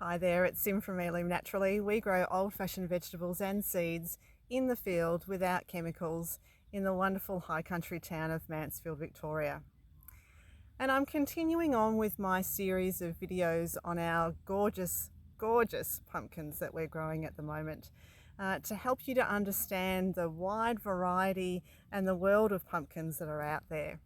Hi there, it's Sim from Heirloom Naturally. We grow old-fashioned vegetables and seeds in the field without chemicals in the wonderful high country town of Mansfield, Victoria. And I'm continuing on with my series of videos on our gorgeous pumpkins that we're growing at the moment to help you to understand the wide variety and the world of pumpkins that are out there.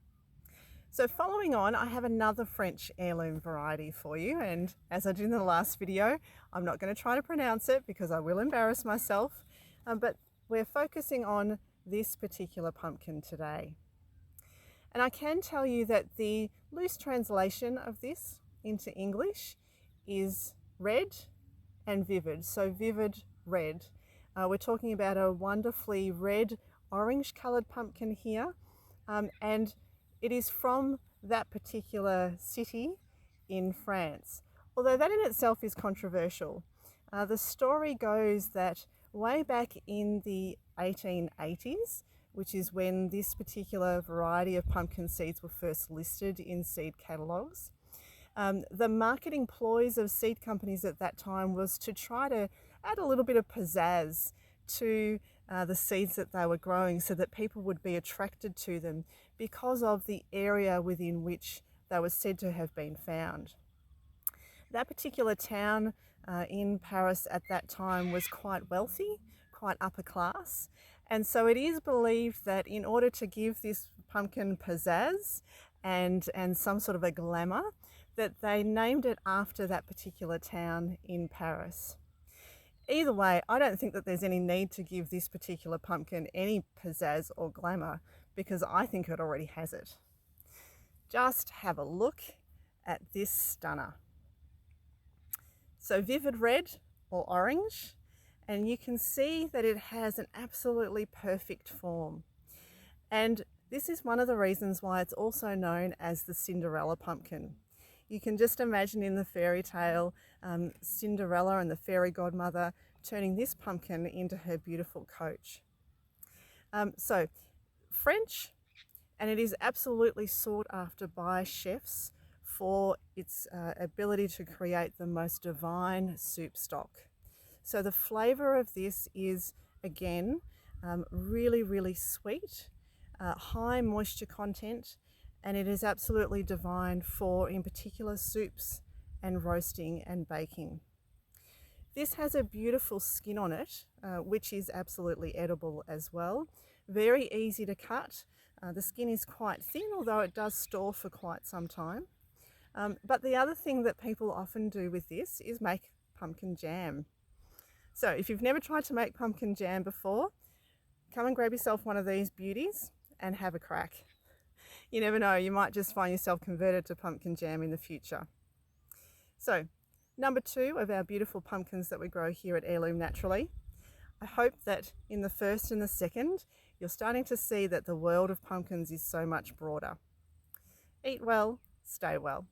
So following on, I have another French heirloom variety for you, and as I did in the last video, I'm not going to try to pronounce it because I will embarrass myself, but we're focusing on this particular pumpkin today. And I can tell you that the loose translation of this into English is red and vivid, so vivid red. We're talking about a wonderfully red orange coloured pumpkin here, and it is from that particular city in France. Although that in itself is controversial. The story goes that way back in the 1880s, which is when this particular variety of pumpkin seeds were first listed in seed catalogues, the marketing ploys of seed companies at that time was to try to add a little bit of pizzazz to the seeds that they were growing so that people would be attracted to them because of the area within which they were said to have been found. That particular town in Paris at that time was quite wealthy, quite upper class, and so it is believed that in order to give this pumpkin pizzazz and some sort of a glamour, that they named it after that particular town in Paris. Either way, I don't think that there's any need to give this particular pumpkin any pizzazz or glamour because I think it already has it. Just have a look at this stunner. So vivid red or orange, and you can see that it has an absolutely perfect form. And this is one of the reasons why it's also known as the Cinderella pumpkin. You can just imagine in the fairy tale, Cinderella and the fairy godmother turning this pumpkin into her beautiful coach. So French, and it is absolutely sought after by chefs for its ability to create the most divine soup stock. So the flavour of this is, again, really sweet, high moisture content, and it is absolutely divine for, in particular, soups and roasting and baking. This has a beautiful skin on it, which is absolutely edible as well. Very easy to cut. The skin is quite thin, although it does store for quite some time. But the other thing that people often do with this is make pumpkin jam. So if you've never tried to make pumpkin jam before, come and grab yourself one of these beauties and have a crack. You never know, you might just find yourself converted to pumpkin jam in the future. So, number 2 of our beautiful pumpkins that we grow here at Heirloom Naturally. I hope that in the first and the second, you're starting to see that the world of pumpkins is so much broader. Eat well, stay well.